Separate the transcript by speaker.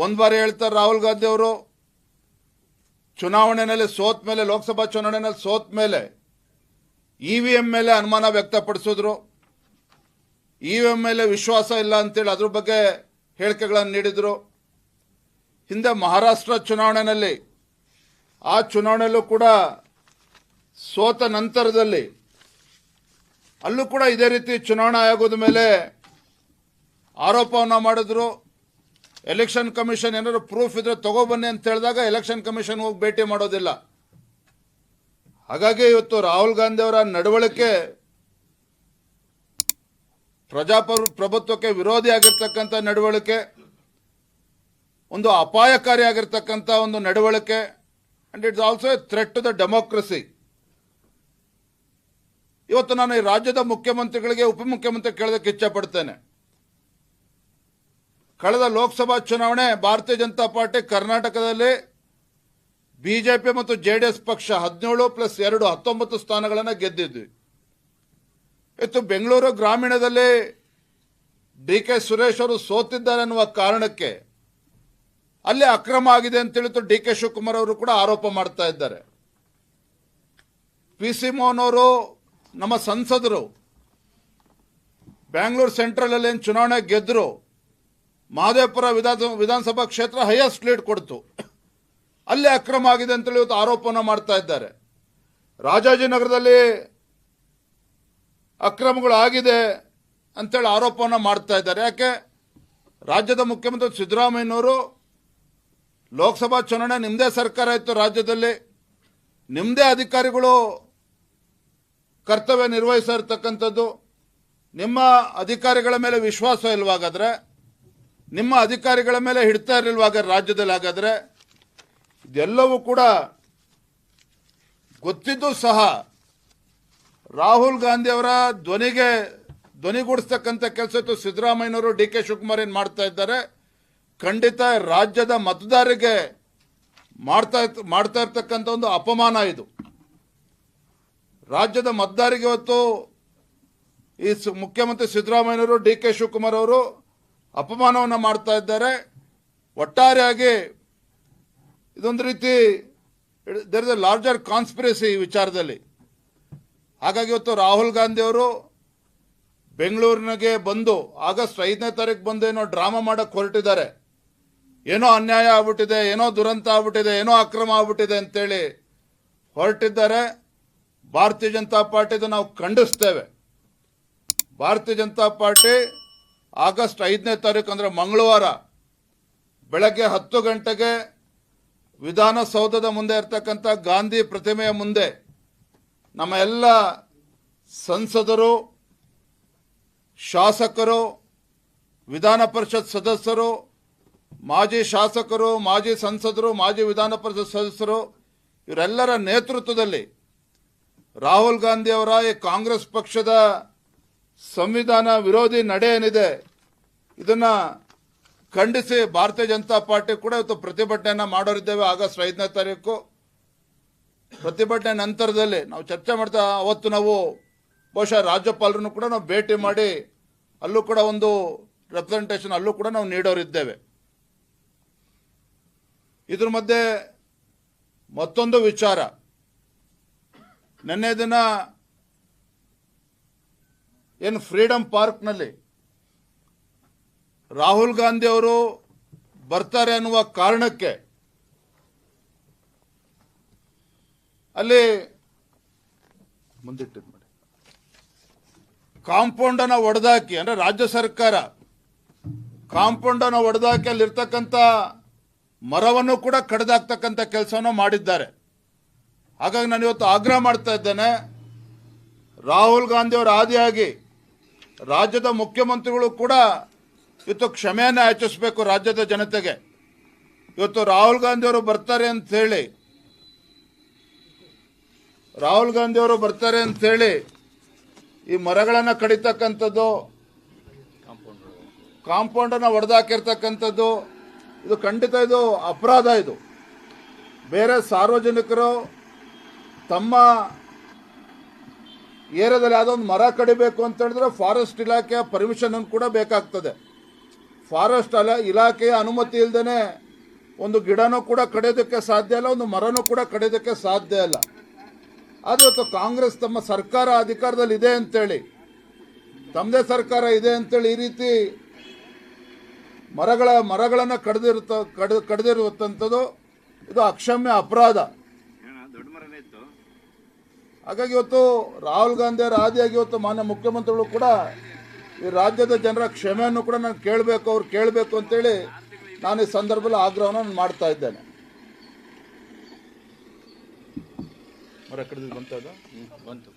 Speaker 1: ಒಂದು ಬಾರಿ ಹೇಳ್ತಾರೆ ರಾಹುಲ್ ಗಾಂಧಿ ಅವರು ಚುನಾವಣೆಯಲ್ಲಿ ಸೋತ ಮೇಲೆ, ಲೋಕಸಭಾ ಚುನಾವಣೆಯಲ್ಲಿ ಸೋತ ಮೇಲೆ ಇವಿಎಂ ಮೇಲೆ ಅನುಮಾನ ವ್ಯಕ್ತಪಡಿಸಿದ್ರು. ಇವಿಎಂ ಮೇಲೆ ವಿಶ್ವಾಸ ಇಲ್ಲ ಅಂತೇಳಿ ಅದ್ರ ಬಗ್ಗೆ ಹೇಳಿಕೆಗಳನ್ನು ನೀಡಿದರು. ಹಿಂದೆ ಮಹಾರಾಷ್ಟ್ರ ಚುನಾವಣೆಯಲ್ಲಿ, ಆ ಚುನಾವಣೆಯಲ್ಲೂ ಕೂಡ ಸೋತ ನಂತರದಲ್ಲಿ ಅಲ್ಲೂ ಕೂಡ ಇದೇ ರೀತಿ ಚುನಾವಣಾ ಆಯೋಗದ ಮೇಲೆ ಆರೋಪವನ್ನು ಮಾಡಿದ್ರು. ಎಲೆಕ್ಷನ್ ಕಮಿಷನ್ ಏನಾದ್ರು ಪ್ರೂಫ್ ಇದ್ರೆ ತಗೋಬನ್ನಿ ಅಂತ ಹೇಳಿದಾಗ ಎಲೆಕ್ಷನ್ ಕಮಿಷನ್ ಹೋಗಿ ಭೇಟಿ ಮಾಡೋದಿಲ್ಲ. ಹಾಗಾಗಿ ಇವತ್ತು ರಾಹುಲ್ ಗಾಂಧಿ ಅವರ ನಡವಳಿಕೆ ಪ್ರಜಾಪ್ರಭುತ್ವಕ್ಕೆ ವಿರೋಧಿಯಾಗಿರ್ತಕ್ಕಂಥ ನಡವಳಿಕೆ, ಒಂದು ಅಪಾಯಕಾರಿಯಾಗಿರ್ತಕ್ಕಂಥ ಒಂದು ನಡವಳಿಕೆ, and it's also a threat to the democracy. ಇವತ್ತು ನಾನು ಈ ರಾಜ್ಯದ ಮುಖ್ಯಮಂತ್ರಿಗಳಿಗೆ, ಉಪಮುಖ್ಯಮಂತ್ರಿ ಕೇಳೋದಕ್ಕೆ ಇಚ್ಛೆ ಪಡ್ತೇನೆ. ಕಳೆದ ಲೋಕಸಭಾ ಚುನಾವಣೆ ಭಾರತೀಯ ಜನತಾ ಪಾರ್ಟಿ ಕರ್ನಾಟಕದಲ್ಲಿ ಬಿಜೆಪಿ ಮತ್ತು ಜೆಡಿಎಸ್ ಪಕ್ಷ 17+2 19 ಸ್ಥಾನಗಳನ್ನು ಗೆದ್ದಿದ್ವಿ. ಇವತ್ತು ಬೆಂಗಳೂರು ಗ್ರಾಮೀಣದಲ್ಲಿ ಡಿ.ಕೆ. ಸುರೇಶ್ ಅವರು ಸೋತಿದ್ದಾರೆ ಅನ್ನುವ ಕಾರಣಕ್ಕೆ ಅಲ್ಲಿ ಅಕ್ರಮ ಆಗಿದೆ ಅಂತೇಳಿ ಡಿ.ಕೆ. ಶಿವಕುಮಾರ್ ಅವರು ಕೂಡ ಆರೋಪ ಮಾಡ್ತಾ ಇದ್ದಾರೆ. ಪಿ.ಸಿ. ಮೋಹನ್ ಅವರು, ನಮ್ಮ ಸಂಸದರು, ಬ್ಯಾಂಗ್ಳೂರು ಸೆಂಟ್ರಲ್ ಅಲ್ಲಿ ಚುನಾವಣೆ ಗೆದ್ದರು. ಮಹದೇವಪುರ ವಿಧಾನಸಭಾ ಕ್ಷೇತ್ರ ಹೈಯೆಸ್ಟ್ ಲೀಡ್ ಕೊಡ್ತು. ಅಲ್ಲಿ ಅಕ್ರಮ ಆಗಿದೆ ಅಂತೇಳಿ ಇವತ್ತು ಆರೋಪವನ್ನು ಮಾಡ್ತಾ ಇದ್ದಾರೆ. ರಾಜಾಜಿನಗರದಲ್ಲಿ ಅಕ್ರಮಗಳು ಆಗಿದೆ ಅಂತೇಳಿ ಆರೋಪವನ್ನು ಮಾಡ್ತಾ ಇದ್ದಾರೆ. ಯಾಕೆ? ರಾಜ್ಯದ ಮುಖ್ಯಮಂತ್ರಿ ಸಿದ್ದರಾಮಯ್ಯನವರು ಲೋಕಸಭಾ ಚುನಾವಣೆ ನಿಮ್ಮದೇ ಸರ್ಕಾರ ಇತ್ತು, ರಾಜ್ಯದಲ್ಲಿ ನಿಮ್ಮದೇ ಅಧಿಕಾರಿಗಳು ಕರ್ತವ್ಯ ನಿರ್ವಹಿಸ್ತಾ ಇರ್ತಕ್ಕಂಥದ್ದು. ನಿಮ್ಮ ಅಧಿಕಾರಿಗಳ ಮೇಲೆ ವಿಶ್ವಾಸ ಇಲ್ವಾಗಾದ್ರೆ, ನಿಮ್ಮ ಅಧಿಕಾರಿಗಳ ಮೇಲೆ ಹಿಡ್ತಾ ಇರಲಿಲ್ವಾಗ ರಾಜ್ಯದಲ್ಲಿ, ಹಾಗಾದ್ರೆ ಇದೆಲ್ಲವೂ ಕೂಡ ಗೊತ್ತಿದ್ದು ಸಹ ರಾಹುಲ್ ಗಾಂಧಿ ಅವರ ಧ್ವನಿಗೂಡಿಸ್ತಕ್ಕಂಥ ಕೆಲಸ ಇತ್ತು ಸಿದ್ದರಾಮಯ್ಯನವರು, ಡಿ.ಕೆ. ಶಿವಕುಮಾರ್ ಏನು ಮಾಡ್ತಾ ಇದ್ದಾರೆ. ಖಂಡಿತ ರಾಜ್ಯದ ಮತದಾರರಿಗೆ ಮಾಡ್ತಾ ಇರ್ತಕ್ಕಂಥ ಒಂದು ಅಪಮಾನ ಇದು. ರಾಜ್ಯದ ಮತದಾರರಿಗೆ ಇವತ್ತು ಈ ಮುಖ್ಯಮಂತ್ರಿ ಸಿದ್ದರಾಮಯ್ಯನವರು, ಡಿ.ಕೆ. ಶಿವಕುಮಾರ್ ಅವರು ಅಪಮಾನವನ್ನು ಮಾಡ್ತಾ ಇದ್ದಾರೆ. ಒಟ್ಟಾರೆಯಾಗಿ ಇದೊಂದು ರೀತಿ there is a larger conspiracy ಈ ವಿಚಾರದಲ್ಲಿ. ಹಾಗಾಗಿ ಇವತ್ತು ರಾಹುಲ್ ಗಾಂಧಿ ಅವರು ಬೆಂಗಳೂರಿನಿಗೆ ಬಂದು ಆಗಸ್ಟ್ 5ನೇ ತಾರೀಕು ಬಂದು ಏನೋ ಡ್ರಾಮಾ ಮಾಡಕ್ಕೆ ಹೊರಟಿದ್ದಾರೆ. ಏನೋ ಅನ್ಯಾಯ ಆಗ್ಬಿಟ್ಟಿದೆ, ಏನೋ ದುರಂತ ಆಗ್ಬಿಟ್ಟಿದೆ, ಏನೋ ಅಕ್ರಮ ಆಗ್ಬಿಟ್ಟಿದೆ ಅಂತೇಳಿ ಹೊರಟಿದ್ದಾರೆ. ಭಾರತೀಯ ಜನತಾ ಪಾರ್ಟಿದು ನಾವು ಖಂಡಿಸ್ತೇವೆ. ಭಾರತೀಯ ಜನತಾ ಪಾರ್ಟಿ ಆಗಸ್ಟ್ 5ನೇ ತಾರೀಕು ಅಂದರೆ ಮಂಗಳವಾರ ಬೆಳಗ್ಗೆ 10 ಗಂಟೆಗೆ ವಿಧಾನಸೌಧದ ಮುಂದೆ ಇರ್ತಕ್ಕಂಥ ಗಾಂಧಿ ಪ್ರತಿಮೆಯ ಮುಂದೆ ನಮ್ಮ ಎಲ್ಲ ಸಂಸದರು, ಶಾಸಕರು, ವಿಧಾನ ಪರಿಷತ್ ಸದಸ್ಯರು, ಮಾಜಿ ಶಾಸಕರು, ಮಾಜಿ ಸಂಸದರು, ಮಾಜಿ ವಿಧಾನ ಪರಿಷತ್ ಸದಸ್ಯರು ಇವರೆಲ್ಲರ ನೇತೃತ್ವದಲ್ಲಿ ರಾಹುಲ್ ಗಾಂಧಿ ಅವರ ಈ ಕಾಂಗ್ರೆಸ್ ಪಕ್ಷದ ಸಂವಿಧಾನ ವಿರೋಧಿ ನಡೆ ಏನಿದೆ ಇದನ್ನ ಖಂಡಿಸಿ ಭಾರತೀಯ ಜನತಾ ಪಾರ್ಟಿ ಕೂಡ ಇವತ್ತು ಪ್ರತಿಭಟನೆಯನ್ನ ಮಾಡೋರಿದ್ದೇವೆ. ಆಗಸ್ಟ್ 5ನೇ ತಾರೀಕು ಪ್ರತಿಭಟನೆ ನಂತರದಲ್ಲಿ ನಾವು ಚರ್ಚೆ ಮಾಡ್ತಾ, ಅವತ್ತು ನಾವು ಬಹುಶಃ ರಾಜ್ಯಪಾಲರನ್ನು ಕೂಡ ನಾವು ಭೇಟಿ ಮಾಡಿ ಅಲ್ಲೂ ಕೂಡ ಒಂದು ರೆಪ್ರೆಸೆಂಟೇಷನ್ ಅಲ್ಲೂ ಕೂಡ ನಾವು ನೀಡೋರಿದ್ದೇವೆ. ಇದ್ರ ಮಧ್ಯೆ ಮತ್ತೊಂದು ವಿಚಾರ, ನಿನ್ನೆ ದಿನ ಏನು ಫ್ರೀಡಂ ಪಾರ್ಕ್ನಲ್ಲಿ ರಾಹುಲ್ ಗಾಂಧಿ ಅವರು ಬರ್ತಾರೆ ಅನ್ನುವ ಕಾರಣಕ್ಕೆ ಅಲ್ಲಿ ಮುಂದಿಟ್ಟಿದ್ ಮಾಡಿ ಕಾಂಪೌಂಡ್ ಅನ್ನು ಒಡೆದಾಕಿ, ಅಂದ್ರೆ ರಾಜ್ಯ ಸರ್ಕಾರ ಕಾಂಪೌಂಡ್ ಅನ್ನು ಒಡೆದಾಕಿ ಅಲ್ಲಿರ್ತಕ್ಕಂಥ ಮರವನ್ನು ಕೂಡ ಕಡಿದಾಕ್ತಕ್ಕಂಥ ಕೆಲಸವನ್ನು ಮಾಡಿದ್ದಾರೆ. ಹಾಗಾಗಿ ನಾನು ಇವತ್ತು ಆಗ್ರಹ ಮಾಡ್ತಾ ಇದ್ದೇನೆ, ರಾಹುಲ್ ಗಾಂಧಿ ಅವರ ಆದಿಯಾಗಿ ರಾಜ್ಯದ ಮುಖ್ಯಮಂತ್ರಿಗಳು ಕೂಡ ಇವತ್ತು ಕ್ಷಮೆಯನ್ನು ಯಾಚಿಸಬೇಕು ರಾಜ್ಯದ ಜನತೆಗೆ. ಇವತ್ತು ರಾಹುಲ್ ಗಾಂಧಿ ಅವರು ಬರ್ತಾರೆ ಅಂತ ಹೇಳಿ ಈ ಮರಗಳನ್ನು ಕಡಿತಕ್ಕಂಥದ್ದು, ಕಾಂಪೌಂಡ್ ಅನ್ನು ಒಡೆದಾಕಿರ್ತಕ್ಕಂಥದ್ದು, ಇದು ಖಂಡಿತ ಇದು ಅಪರಾಧ. ಇದು ಬೇರೆ ಸಾರ್ವಜನಿಕರು ತಮ್ಮ ಏರಿಯಾದಲ್ಲಿ ಯಾವುದೋ ಒಂದು ಮರ ಕಡಿಬೇಕು ಅಂತ ಹೇಳಿದ್ರೆ ಫಾರೆಸ್ಟ್ ಇಲಾಖೆಯ ಪರ್ಮಿಷನ್ ಕೂಡ ಬೇಕಾಗ್ತದೆ. ಫಾರೆಸ್ಟ್ ಇಲಾಖೆಯ ಅನುಮತಿ ಇಲ್ಲದೇ ಒಂದು ಗಿಡನೂ ಕೂಡ ಕಡಿಯೋದಕ್ಕೆ ಸಾಧ್ಯ ಇಲ್ಲ, ಒಂದು ಮರನೂ ಕೂಡ ಕಡಿಯೋದಕ್ಕೆ ಸಾಧ್ಯ ಇಲ್ಲ. ಆದರೆ ಇವತ್ತು ಕಾಂಗ್ರೆಸ್ ತಮ್ಮ ಸರ್ಕಾರ ಅಧಿಕಾರದಲ್ಲಿ ಇದೆ ಅಂತೇಳಿ, ತಮ್ಮದೇ ಸರ್ಕಾರ ಇದೆ ಅಂತೇಳಿ ಈ ರೀತಿ ಮರಗಳನ್ನು ಕಡಿದಿರುವಂಥದ್ದು ಇದು ಅಕ್ಷಮ್ಯ ಅಪರಾಧ. ಹಾಗಾಗಿ ಇವತ್ತು ರಾಹುಲ್ ಗಾಂಧಿ ಅವರ ಆದಿಯಾಗಿ ಇವತ್ತು ಮಾನ್ಯ ಮುಖ್ಯಮಂತ್ರಿಗಳು ಕೂಡ ಈ ರಾಜ್ಯದ ಜನರ ಕ್ಷಮೆಯನ್ನು ಕೂಡ ನಾನು ಕೇಳಬೇಕು, ಅವ್ರು ಕೇಳಬೇಕು ಅಂತೇಳಿ ನಾನು ಈ ಸಂದರ್ಭದಲ್ಲಿ ಆಗ್ರಹವನ್ನು ಮಾಡ್ತಾ ಇದ್ದೇನೆ. ಮರ ಕಡಿದು ಬಂತು.